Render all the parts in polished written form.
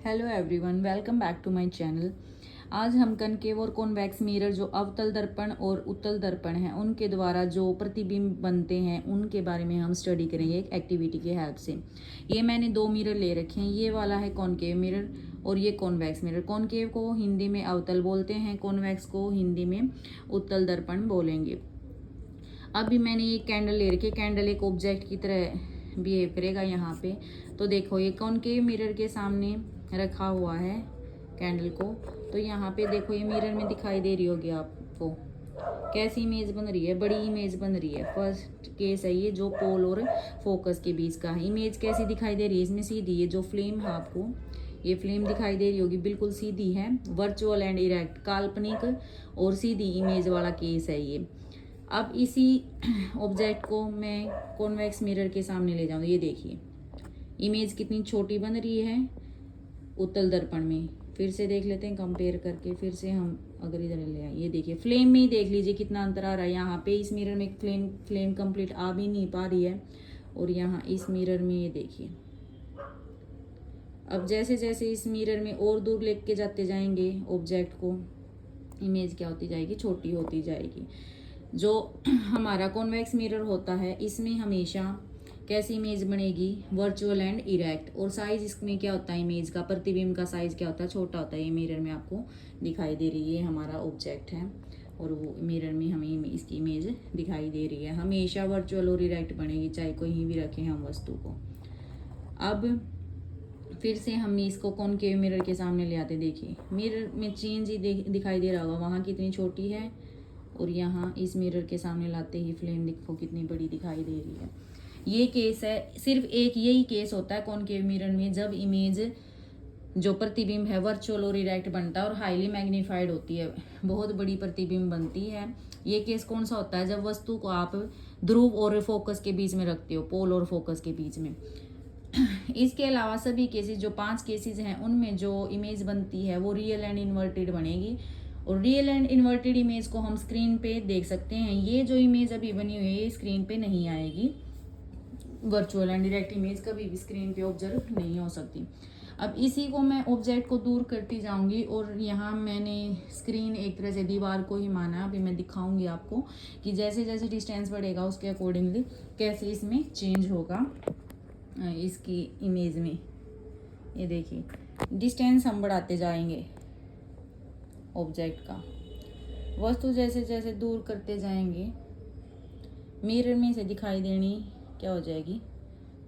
Hello everyone, welcome back to my channel. आज हम concave और कॉन्वेक्स मिरर जो अवतल दर्पण और उत्तल दर्पण हैं उनके द्वारा जो प्रतिबिंब बनते हैं उनके बारे में हम स्टडी करेंगे एक एक्टिविटी की हेल्प से। ये मैंने दो मिरर ले रखे हैं। ये वाला है कॉनकेव मिरर और ये कॉन्वेक्स मिरर। कॉनकेव को हिंदी में अवतल बोलते हैं, कॉन्वेक्स को हिंदी में उत्तल दर्पण बोलेंगे। अभी मैंने ये कैंडल ले रखी है। कैंडल एक ऑब्जेक्ट की तरह बिहेव करेगा यहाँ पे। तो देखो, ये कॉनकेव मिरर के सामने रखा हुआ है कैंडल को। तो यहाँ पे देखो, ये मिरर में दिखाई दे रही होगी आपको कैसी इमेज बन रही है। बड़ी इमेज बन रही है। फर्स्ट केस है ये जो पोल और फोकस के बीच का है। इमेज कैसी दिखाई दे रही है इसमें? सीधी। ये जो फ्लेम है आपको, ये फ्लेम दिखाई दे रही होगी, बिल्कुल सीधी है। वर्चुअल एंड इरेक्ट, काल्पनिक और सीधी इमेज वाला केस है ये। अब इसी ऑब्जेक्ट को मैं कॉन्वेक्स मिरर के सामने ले जाऊँ। ये देखिए इमेज कितनी छोटी बन रही है उत्तल दर्पण में। फिर से देख लेते हैं कंपेयर करके। फिर से हम अगर इधर ले आए, ये देखिए फ्लेम में ही देख लीजिए कितना अंतर आ रहा है। यहाँ पे इस मिरर में फ्लेम कंप्लीट आ भी नहीं पा रही है, और यहाँ इस मिरर में ये देखिए। अब जैसे जैसे इस मिरर में और दूर लेके जाते जाएंगे ऑब्जेक्ट को, इमेज क्या होती जाएगी? छोटी होती जाएगी। जो हमारा कॉन्वेक्स मिरर होता है इसमें हमेशा कैसी इमेज बनेगी? Virtual and erect. और साइज इसमें क्या होता है? इमेज का, प्रतिबिंब का साइज क्या होता है? छोटा होता है। ये मिरर में आपको दिखाई दे रही है, ये हमारा ऑब्जेक्ट है और वो मिरर में हमें इसकी इमेज दिखाई दे रही है। हमेशा वर्चुअल और इरेक्ट बनेगी, चाहे कहीं भी रखें हम वस्तु को। अब फिर से हम इसको कॉनकेव मिरर के सामने ले आते। देखिए मिरर में चेंज ही दिखाई दे रहा होगा, वहाँ कितनी छोटी है और यहाँ इस मिरर के सामने लाते ही फ्लेम देखो कितनी बड़ी दिखाई दे रही है। ये केस है, सिर्फ एक यही केस होता है कॉनकेव मिरर में, जब इमेज जो प्रतिबिंब है वर्चुअल और इरेक्ट बनता है और हाईली मैग्नीफाइड होती है, बहुत बड़ी प्रतिबिंब बनती है। ये केस कौन सा होता है? जब वस्तु को आप ध्रुव और फोकस के बीच में रखते हो, पोल और फोकस के बीच में। इसके अलावा सभी केसेस, जो 5 केसेस हैं, उनमें जो इमेज बनती है वो रियल एंड इन्वर्टेड बनेगी। और रियल एंड इन्वर्टेड इमेज को हम स्क्रीन पे देख सकते हैं। ये जो इमेज अभी बनी हुई है ये स्क्रीन पे नहीं आएगी। वर्चुअल एंड डायरेक्ट इमेज कभी भी स्क्रीन पे ऑब्जर्व नहीं हो सकती। अब इसी को मैं ऑब्जेक्ट को दूर करती जाऊंगी और यहाँ मैंने स्क्रीन एक तरह से दीवार को ही माना। अभी मैं दिखाऊंगी आपको कि जैसे जैसे डिस्टेंस बढ़ेगा उसके अकॉर्डिंगली कैसे इसमें चेंज होगा इसकी इमेज में। ये देखिए डिस्टेंस हम बढ़ाते जाएंगे ऑब्जेक्ट का। वस्तु जैसे जैसे दूर करते जाएंगे मिरर में से दिखाई देनी क्या हो जाएगी?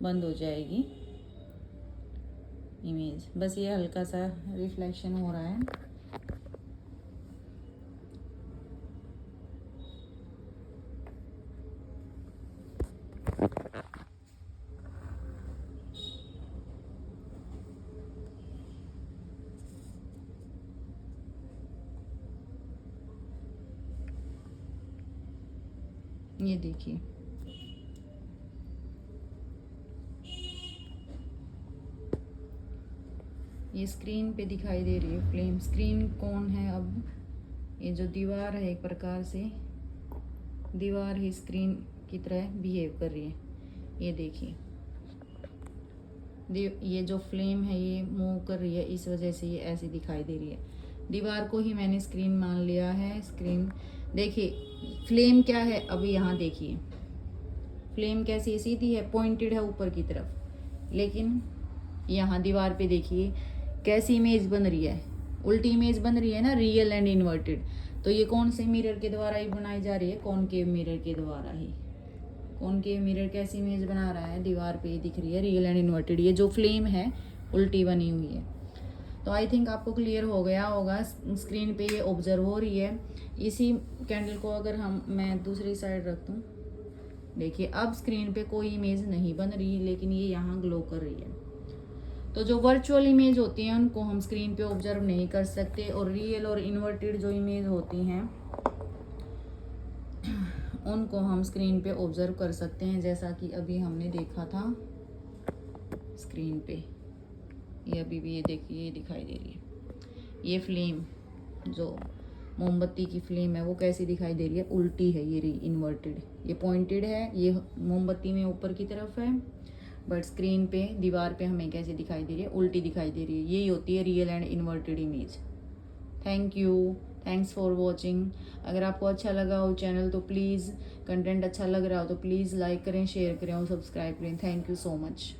बंद हो जाएगी इमेज। बस ये हल्का सा रिफ्लेक्शन हो रहा है। ये देखिए ये स्क्रीन पे दिखाई दे रही है फ्लेम। स्क्रीन कौन है? अब ये जो दीवार है, एक प्रकार से दीवार ही स्क्रीन की तरह बिहेव कर रही है। ये देखिए ये जो फ्लेम है ये मूव कर रही है, इस वजह से ये ऐसी दिखाई दे रही है। दीवार को ही मैंने स्क्रीन मान लिया है। स्क्रीन देखिए फ्लेम क्या है? अभी यहाँ देखिए फ्लेम कैसी सीधी है, पॉइंटेड है ऊपर की तरफ। लेकिन यहाँ दीवार पे देखिए कैसी इमेज बन रही है? उल्टी इमेज बन रही है ना, रियल एंड इन्वर्टेड। तो ये कौन से मिरर के द्वारा ही बनाई जा रही है? कॉनकेव मिरर के द्वारा ही। कॉनकेव मिरर कैसी इमेज बना रहा है? दीवार पे दिख रही है रियल एंड इन्वर्टेड। ये जो फ्लेम है उल्टी बनी हुई है। तो आई थिंक आपको क्लियर हो गया होगा। स्क्रीन पे ये ऑब्जर्व हो रही है। इसी कैंडल को अगर मैं दूसरी साइड रख दूँ, देखिए अब स्क्रीन पे कोई इमेज नहीं बन रही, लेकिन ये यहाँ ग्लो कर रही है। तो जो वर्चुअल इमेज होती हैं उनको हम स्क्रीन पे ऑब्जर्व नहीं कर सकते, और रियल और इन्वर्टेड जो इमेज होती हैं उनको हम स्क्रीन पे ऑब्जर्व कर सकते हैं, जैसा कि अभी हमने देखा था स्क्रीन पे। ये अभी भी ये देखिए ये दिखाई दे रही है। ये फ्लेम जो मोमबत्ती की फ्लेम है वो कैसी दिखाई दे रही है? उल्टी है, ये इन्वर्टेड। ये पॉइंटेड है, ये मोमबत्ती में ऊपर की तरफ है, बट स्क्रीन पे दीवार पे हमें कैसे दिखाई दे रही है, उल्टी दिखाई दे रही है। यही होती है real and inverted image. Thank you, thanks for watching. अगर आपको अच्छा लगा हो चैनल तो प्लीज़, कंटेंट अच्छा लग रहा हो तो प्लीज़ लाइक करें, शेयर करें और सब्सक्राइब करें। Thank you so much.